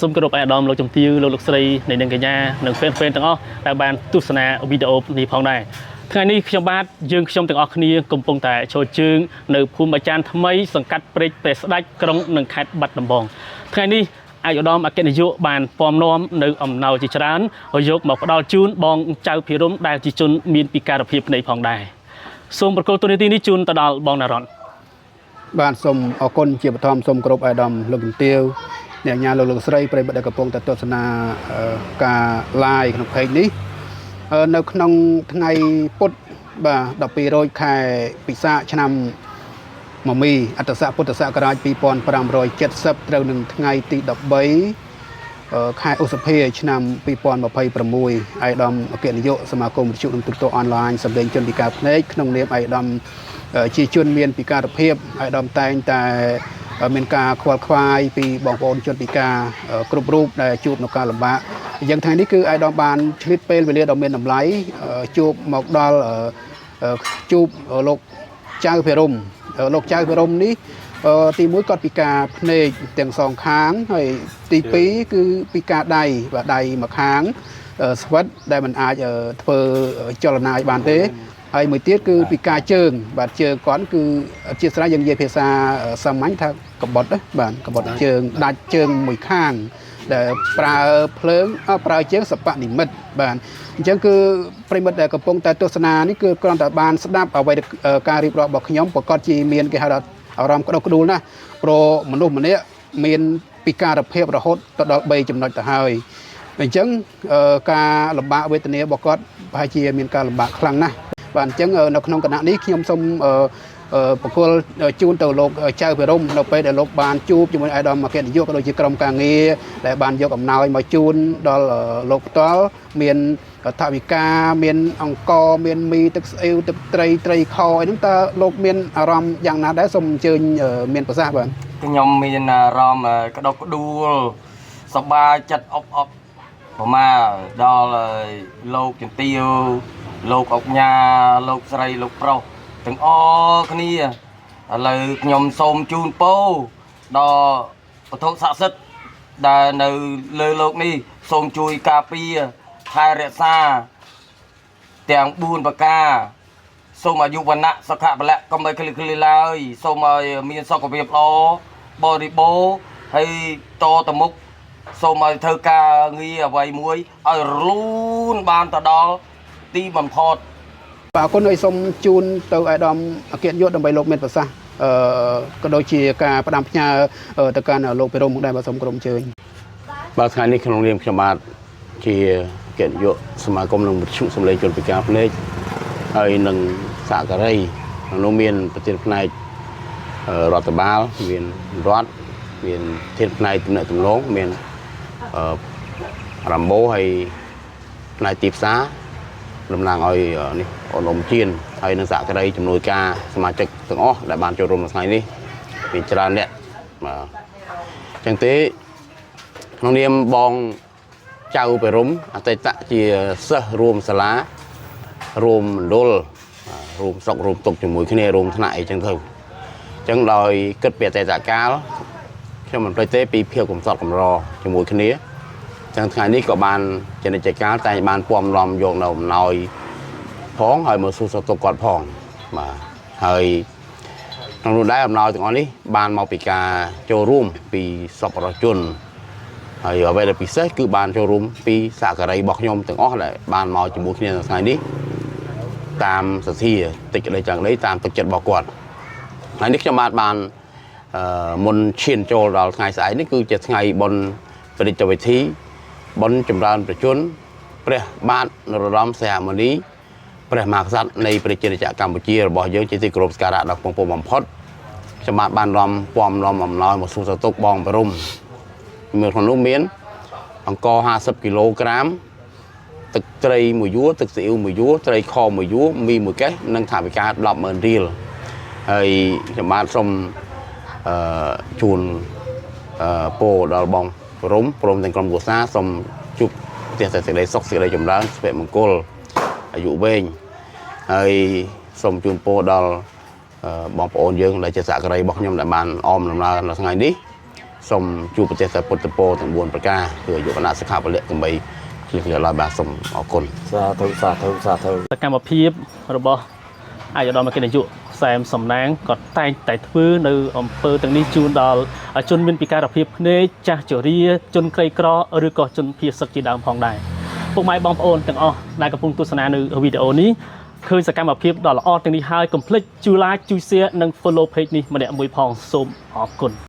សូមគោរពអាដាមលោកជំទាវលោកស្រីនៃនឹងកញ្ញានិងហ្វេនទាំងអស់ដែលបានទស្សនាវីដេអូនេះផងដែរថ្ងៃនេះខ្ញុំបាទយើងខ្ញុំទាំងអស់គ្នាកំពុងតែចូលជើងនៅភូមិអាចារ្យថ្មីសង្កាត់ព្រែកព្រះស្ដេចក្រុងនិងខេត្តបាត់ដំបងថ្ងៃនេះអាយឧត្តមអគ្គនាយកបានពំនាំនៅអំណោយជាច្រើនយកមកផ្ដល់ជូនបងចៅភិរមដែលជាជនមានពិការភាពភ្នែកផងដែរសូមប្រកល់ទូនីតិនេះជូនទៅដល់បងណារ៉ុនបាទសូមអរគុណជាបឋមសូមគោរពអាយដាមលោកជំទាវអ្នកញាលោកស្រីប្រិយមិត្តដែលកំពុងតែទស្សនាការ live ក្នុង page នេះនៅក្នុងថ្ងៃពុធបាទ12រោចខែពិសាខឆ្នាំមមីអត្តស័កពុទ្ធសករាជ2570ត្រូវនឹងថ្ងៃទី13ខែឧសភាឆ្នាំ2026អាយដាមអគ្គនាយកសមាគមវិទ្យុនិងទូរទស្សន៍អនឡាញសម្លេងជនពិការភ្នែកក្នុងនាមអាយដាមជាជនមានពិការភាពអាយដាមតែងតែមានការខ្វល់ខ្វាយពីបងប្អូនជនពិការគ្រប់រូបដែលជួបនៅការលំបាកយ៉ាងថ្ងៃនេះគឺអាយដាមបានឆ្លៀតពេលវេលាដ៏មានតម្លៃជួបមកដល់ជួបលោកចៅភិរមលោកចៅភិរមនេះទី1គាត់ពិការភ្នែកទាំងសងខាងហើយទី2គឺពិការដៃបាទដៃមួយខាងស្វិតដែលមិនអាចធ្វើចលនាបានទេហើយមួយទៀតគឺពិការជើងបាទជើងគាត់គឺជាស្រ័យយើងនិយាយភាសាសាមញ្ញថាកបត់បាទកបត់ជើងដាច់ជើងមួយខាងដែលប្រើភ្លើងប្រើជើងសពនិមិត្តបាទអញ្ចឹងគឺប្រិមិត្តដែលកំពុងតែទស្សនានេះគឺគ្រាន់តែបានស្ដាប់អ្វីការរៀបរាប់របស់ខ្ញុំប្រកាសជាមានគេហៅថាអារម្មណ៍ក្តុកក្តួលណាស់ព្រោះមនុស្សម្នាក់មានពិការភាពរហូតទៅដល់3ចំណុចទៅហើយអញ្ចឹងការលំបាកវេទនារបស់គាត់ប្រហែលជាមានការលំបាកខ្លាំងណាស់បាទអញ្ចឹងនៅក្នុងគណៈនេះខ្ញុំសូមបកគលជូនទៅលោកចៅភិរមនៅពេលដែលលោកបានជួបជាមួយអាយដាមអគ្គនាយកក៏ដូចជាក្រុមការងារដែលបានយកអំណោយមកជូនដល់លោកផ្ទាល់មានថវិកាមានអង្គមានមីទឹកស្អ៊ីវទឹកត្រីខអីហ្នឹងតើលោកមានអារម្មណ៍យ៉ាងណាដែរសូមអញ្ជើញមានប្រសាសន៍បាទខ្ញុំមានអារម្មណ៍ក្តុកក្តួលសប្បាយចិត្តអប់ប្រមាដល់លោកជំទាវលោកអុកញ៉ាលោកស្រីលោកប្រុសទាំងអស់គ្នាឥឡូវខ្ញុំសូមជូនពរដល់វត្ថុស័ក្តិសិទ្ធិដែលនៅលើលោកនេះសូមជួយការពារថែរក្សាទាំង4ប្រការសូមអាយុវណ្ណៈសុខៈពលៈកុំឲ្យឃ្លីឡើយសូមឲ្យមានសុខភាពល្អបរិបូរណ៍ហើយតទៅមុខសូមឲ្យធ្វើការងារអ្វីមួយឲ្យលូនបានទៅដល់ទីបំផុតបាទអរគុណឲ្យសូមជូនទៅអាយដាមអគ្គនាយកដើម្បីលោកមានប្រសាសន៍ក៏ដូចជាការផ្ដាំផ្ញើទៅកាន់លោកភិរមដែរបាទសូមក្រុមជើញបាទថ្ងៃនេះក្នុងនាមខ្ញុំបាទជាអគ្គនាយកសមាគមនឹងវិទ្យុសម្លេងជនពិការភ្នែកហើយនឹងសហការីក្នុងនោះមានប្រធានផ្នែករដ្ឋបាលមានរដ្ឋមានប្រធានផ្នែកទំនាក់ទំនងមានរ៉ាំបូហើយផ្នែកទីផ្សារតំណាងឲ្យនេះអូនអ៊ំជៀនហើយនឹងសហការីជំនួយការសមាជិកទាំងអស់ដែលបានចូលរួមនៅថ្ងៃនេះមានច្រើនអ្នកបាទអញ្ចឹងទេក្នុងនាមបងចៅភិរមអតីតជាសិស្សរួមសាលារួមមណ្ឌលរួមស្រុករួមទុកជាមួយគ្នារួមថ្នាក់អីចឹងទៅអញ្ចឹងដោយគិតពីអតីតកាលខ្ញុំមិនភ្លេចទេពីភាពកំសត់កំរជាមួយគ្នាចឹងថ្ងៃនេះក៏បានជានិច្ចកាលតែបានពំឡំយកនៅអំណោយផងហើយមកសួរសុខទុក្ខគាត់ផងបាទហើយក្នុងនោះដែរអំណោយទាំងអស់នេះបានមកពីការចូលរួមពីសប្បុរសជនហើយអ្វីដែលពិសេសគឺបានចូលរួមពីសហការីរបស់ខ្ញុំទាំងអស់ដែលបានមកជាមួយគ្នានៅថ្ងៃនេះតាមសទ្ធាតិចក្តីចាំក្តីតាមទឹកចិត្តរបស់គាត់ថ្ងៃនេះខ្ញុំបានមុនឈានចូលដល់ថ្ងៃស្អែកនេះគឺជាថ្ងៃបុណ្យព្រះរាជពិធីបុណ្យចម្រើនប្រជជនព្រះបាទនរោត្តមសីហមុនីព្រះមហាក្សត្រនៃប្រជារាស្ត្រកម្ពុជារបស់យើងជាទីគោរពសក្ការៈដ៏ខ្ពង់ខ្ពស់បំផុតខ្ញុំបានរំពំរំអំណោយមកសួរសតុកបងបរមមានក្នុងនោះមានអង្គ50គីឡូក្រាមទឹកត្រីមួយយួរទឹកស៊ីអ៊ីវមួយយួរត្រីខមួយយួរមីមួយកេសនិងថវិកា 100000 រៀលហើយខ្ញុំបានសូមជូនពោដល់បងបរមព្រមទាំងក្រុមគ្រួសារសូមជួបផ្ទះតែសេចក្តីសុខសេចក្តីចម្រើនសុភមង្គលអាយុវែងហើយសូមជូនពរដល់បងប្អូនយើងដែលជាសហការីរបស់ខ្ញុំដែលបានអមដំណើរនៅថ្ងៃនេះ សូមជួបប្រទេសតែពុទ្ធពោទាំង4ប្រការគឺយុគណៈសិក្ខាបលៈដើម្បីឃ្លៀសឡើយបាទសូមអរគុណ សាធុសាធុសាធុ សកម្មភាពរបស់អាយឧត្តមអគ្គនាយកសែមសំណាងក៏តែងតែធ្វើនៅអំពើទាំងនេះជូនដល់ជនមានពិការភាពភ្នែកចាស់ជរាជនក្រីក្រឬក៏ជនភៀសសឹកជាដើមផងដែរពុកម៉ែបងប្អូនទាំងអស់ដែលកំពុងទស្សនានៅវីដេអូនេះឃើញសកម្មភាពដ៏ល្អទាំងនេះហើយកុំភ្លេចជួយ like ជួយ share និង follow page នេះម្នាក់មួយផងសូមអរគុណ